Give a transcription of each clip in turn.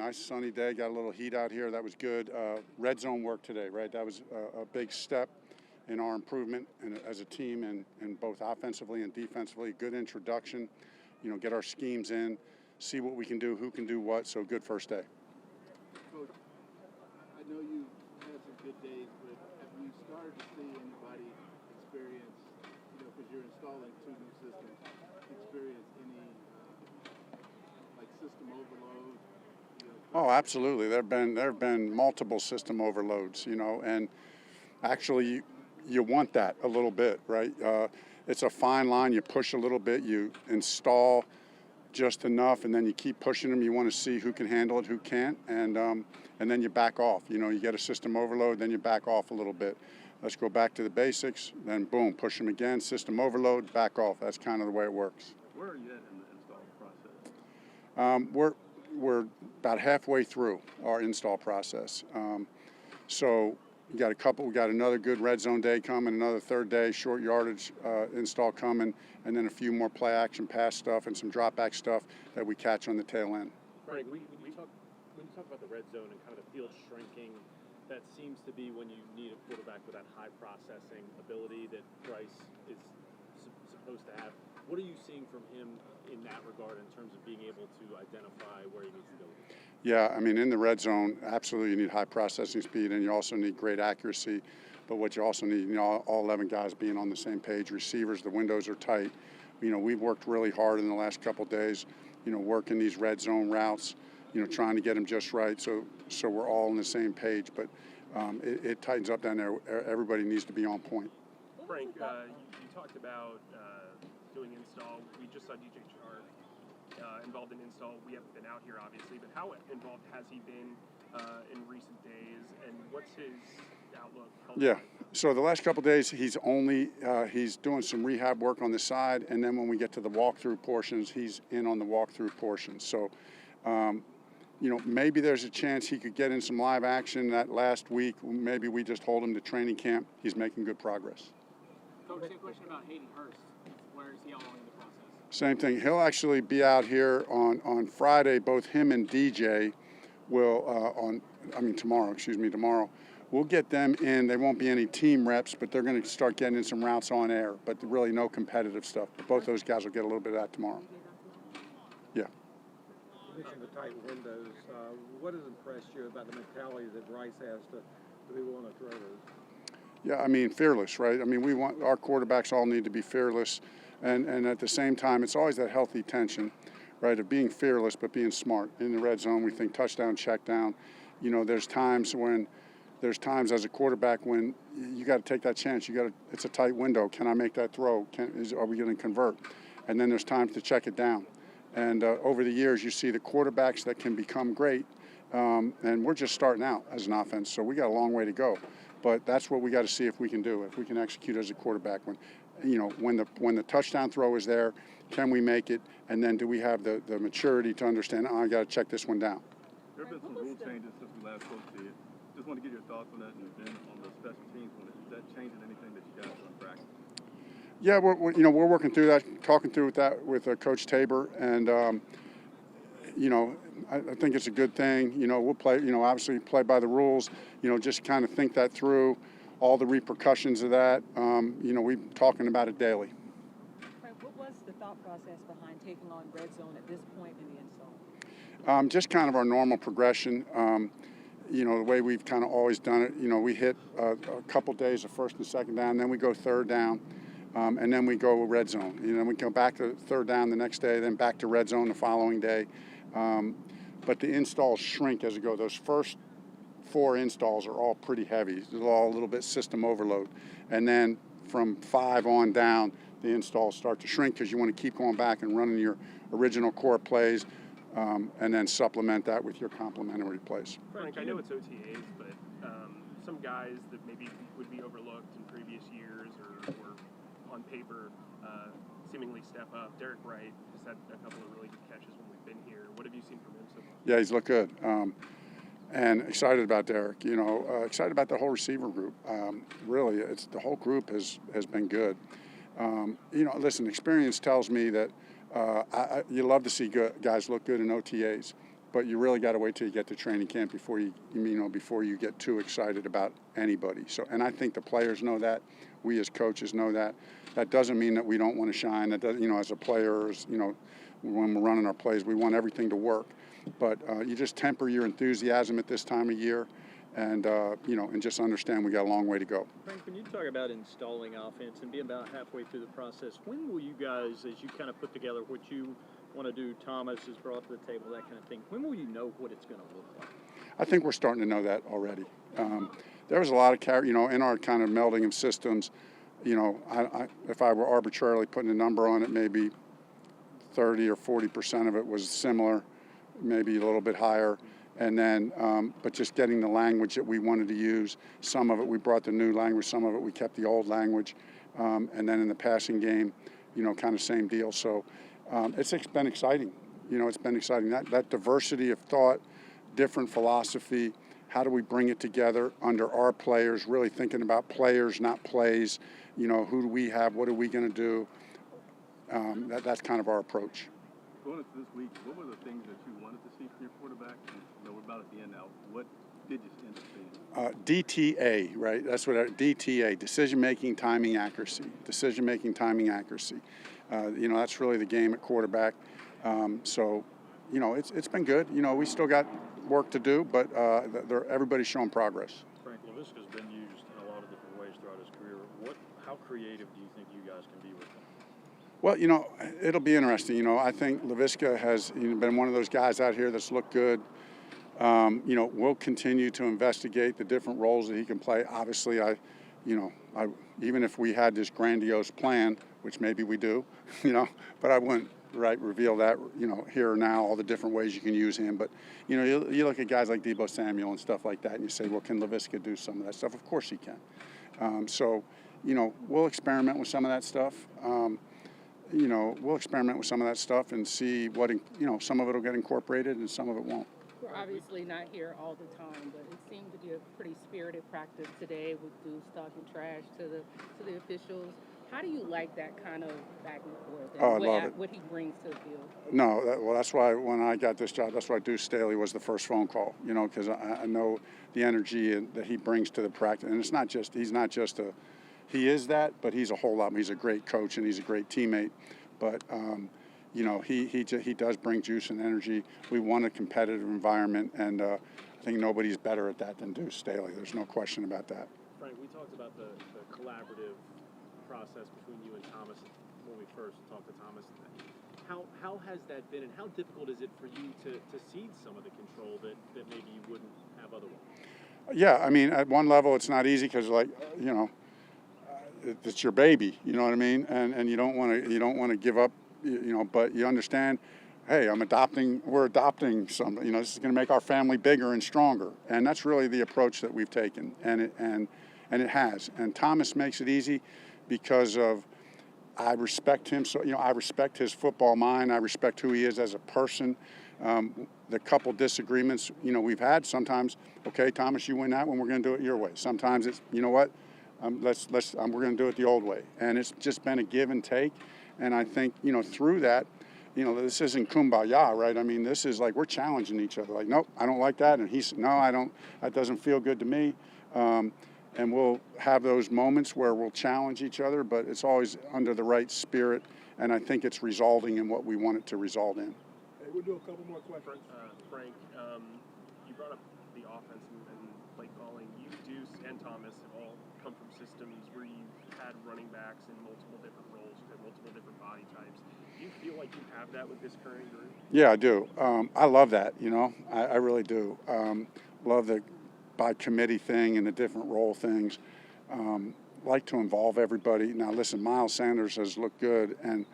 nice sunny day. Got a little heat out here. That was good. Red zone work today, right? That was a big step in our improvement and as a team, and both offensively and defensively. Good introduction. Get our schemes in, see what we can do, who can do what. So good first day. Coach, I know you had some good days, but have you started to see anybody experience, because you're installing 2 new systems, experience any like system overload? Oh, absolutely. There have been multiple system overloads, and actually you want that a little bit, right? It's a fine line. You push a little bit, you install just enough, and then you keep pushing them. You want to see who can handle it, who can't, and then you back off. You get a system overload, then you back off a little bit. Let's go back to the basics, then boom, push them again, system overload, back off. That's kind of the way it works. Where are you at in the install process? We're about halfway through our install process. So we got another good red zone day coming, another third day short yardage install coming, and then a few more play action pass stuff and some drop back stuff that we catch on the tail end. Frank, when you talk about the red zone and kind of the field shrinking, that seems to be when you need a quarterback with that high processing ability that Bryce is supposed to have. What are you seeing from him in that regard in terms of being able to identify where he needs to go? Yeah, I mean, in the red zone, absolutely you need high processing speed, and you also need great accuracy. But what you also need, all 11 guys being on the same page. Receivers, the windows are tight. We've worked really hard in the last couple of days, working these red zone routes, trying to get them just right so we're all on the same page. But it tightens up down there. Everybody needs to be on point. Frank, you talked about doing install. We just saw DJ Chark involved in install. We haven't been out here, obviously, but how involved has he been in recent days, and what's his outlook? Yeah, so the last couple of days, he's doing some rehab work on the side, and then when we get to the walkthrough portions, he's in on the walkthrough portions. So, maybe there's a chance he could get in some live action that last week. Maybe we just hold him to training camp. He's making good progress. Coach, same question about Hayden Hurst. Where is he along in the process? Same thing. He'll actually be out here on Friday. Both him and DJ will tomorrow. We'll get them in. There won't be any team reps, but they're going to start getting in some routes on air, but really no competitive stuff. But both those guys will get a little bit of that tomorrow. Yeah. You mentioned the tight windows. What has impressed you about the mentality that Bryce has to be willing to throw those? Yeah, I mean, fearless, right? I mean, we want our quarterbacks all need to be fearless, and at the same time, it's always that healthy tension, right, of being fearless but being smart. In the red zone, we think touchdown, check down. There's times as a quarterback when you got to take that chance. It's a tight window. Can I make that throw? Are we going to convert? And then there's times to check it down. And over the years, you see the quarterbacks that can become great, and we're just starting out as an offense, so we got a long way to go. But that's what we got to see if we can do, if we can execute as a quarterback. When the touchdown throw is there, can we make it? And then do we have the maturity to understand, I got to check this one down? There have been some rule changes since we last spoke to you. Just want to get your thoughts on that, and you've been on the special teams on it. Is that changing anything that you guys do in practice? Yeah, we're working through that, talking through that with Coach Tabor, and I think it's a good thing. We'll play, obviously play by the rules. Just kind of think that through, all the repercussions of that. We're talking about it daily. Frank, what was the thought process behind taking on red zone at this point in the install? Just kind of our normal progression. The way we've kind of always done it. We hit a couple days of first and second down, then we go third down. And then we go red zone. We go back to third down the next day, then back to red zone the following day. But the installs shrink as we go. Those first 4 installs are all pretty heavy. It's all a little bit system overload. And then from 5 on down, the installs start to shrink because you want to keep going back and running your original core plays and then supplement that with your complementary plays. Frank, I know it's OTAs, but some guys that maybe would be overlooked in previous years or on paper seemingly step up. Derek Reich has had a couple of really good catches when we've been here. What have you seen from him so far? Yeah, he's looked good. And excited about Derek. Excited about the whole receiver group. Really, the whole group has been good. Listen, experience tells me that you love to see guys look good in OTAs. but you really got to wait till you get to training camp before before you get too excited about anybody. So, and I think the players know that. We as coaches know that. That doesn't mean that we don't want to shine. That does, as a player, when we're running our plays, we want everything to work. But you just temper your enthusiasm at this time of year, and and just understand we got a long way to go. Frank, when you talk about installing offense and being about halfway through the process, when will you guys, as you kind of put together what you want to do, Thomas has brought to the table, that kind of thing, when will you know what it's going to look like? I think we're starting to know that already. There was a lot of in our kind of melding of systems. If I were arbitrarily putting a number on it, maybe 30 or 40% of it was similar, maybe a little bit higher. And then, but just getting the language that we wanted to use. Some of it we brought the new language, some of it we kept the old language. And then in the passing game, kind of same deal. So it's been exciting. It's been exciting. That diversity of thought, different philosophy, how do we bring it together under our players, really thinking about players, not plays. Who do we have? What are we going to do? That's kind of our approach. Going into this week, what were the things that you wanted to see from your quarterback? We're about at the end now. What did you end up seeing? DTA, right? That's what DTA, decision-making, timing, accuracy. Decision-making, timing, accuracy. That's really the game at quarterback. So, it's been good. We still got work to do, but everybody's showing progress. Frank, Laviska's been used in a lot of different ways throughout his career. How creative do you think you guys can be with him? Well, it'll be interesting. I think Laviska has been one of those guys out here that's looked good. We'll continue to investigate the different roles that he can play. Obviously, even if we had this grandiose plan, which maybe we do, but I wouldn't reveal that, here or now, all the different ways you can use him. But, you look at guys like Deebo Samuel and stuff like that, and you say, well, can Laviska do some of that stuff? Of course he can. So, we'll experiment with some of that stuff. We'll experiment with some of that stuff and see what, some of it will get incorporated and some of it won't. We're obviously not here all the time, but it seemed to be a pretty spirited practice today with Deuce talking trash to the officials. How do you like that kind of back and forth? And I love it. What he brings to the field? No, that's why when I got this job, that's why Deuce Staley was the first phone call, because I know the energy that he brings to the practice. And he is that, but he's a whole lot. He's a great coach and he's a great teammate. But, he does bring juice and energy. We want a competitive environment, and I think nobody's better at that than Deuce Staley. There's no question about that. Frank, we talked about the collaborative process between you and Thomas when we first talked to Thomas. How has that been, and how difficult is it for you to cede some of the control that maybe you wouldn't have otherwise? Yeah, at one level it's not easy because, it's your baby, you know what I mean, and you don't want to give up, but you understand, hey, we're adopting something, this is going to make our family bigger and stronger, and that's really the approach that we've taken, and it has. And Thomas makes it easy because of I respect him, so I respect his football mind, I respect who he is as a person. The couple disagreements we've had sometimes, okay, Thomas, you win that one, we're going to do it your way. Sometimes it's what. We're going to do it the old way, and it's just been a give and take, and I think through that, this isn't kumbaya, right? This is like we're challenging each other. Like, nope, I don't like that, and he's no, I don't. That doesn't feel good to me, and we'll have those moments where we'll challenge each other, but it's always under the right spirit, and I think it's resulting in what we want it to result in. Hey, we'll do a couple more questions. Frank, you brought up the offense and play calling. You, Deuce, and Thomas have all come from systems where you've had running backs in multiple different roles, you've had multiple different body types. Do you feel like you have that with this current group? Yeah, I do. I love that, I really do. Love the by committee thing and the different role things. Like to involve everybody. Now, listen, Miles Sanders has looked good, and,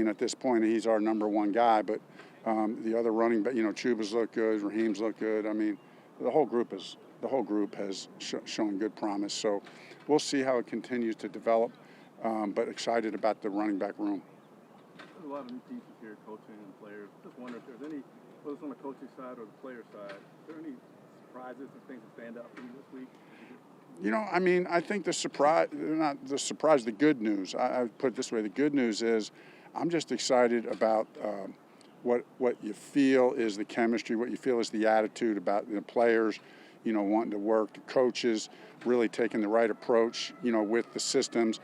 at this point, he's our number one guy, but the other running back, Chuba's looked good, Raheem's looked good. The whole group has shown good promise. So we'll see how it continues to develop, but excited about the running back room. There's a lot of new pieces here, coaching and players. Just wondering if there's any, whether it's on the coaching side or the player side, is there any surprises or things that stand out for you this week? I think the good news, I put it this way, the good news is I'm just excited about what you feel is the chemistry, what you feel is the attitude about the players, wanting to work, the coaches really taking the right approach, with the systems,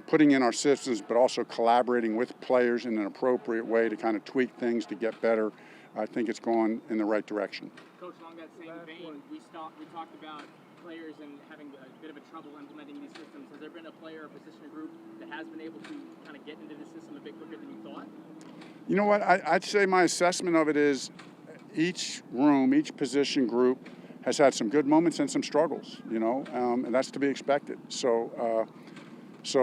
putting in our systems, but also collaborating with players in an appropriate way to kind of tweak things to get better. I think it's going in the right direction. Coach, along that same vein, we talked about players and having a bit of a trouble implementing these systems. Has there been a player or position group that has been able to kind of get into the system a bit quicker than you thought? You know what? I'd say my assessment of it is each room, each position group has had some good moments and some struggles, and that's to be expected. So it's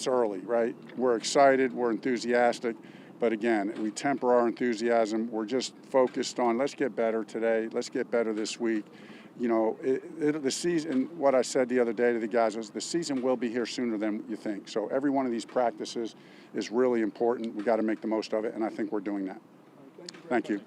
early, right? We're excited, we're enthusiastic, but again, we temper our enthusiasm. We're just focused on let's get better today, let's get better this week. The season, what I said the other day to the guys was the season will be here sooner than you think. So every one of these practices is really important. We got to make the most of it, and I think we're doing that. Thank you.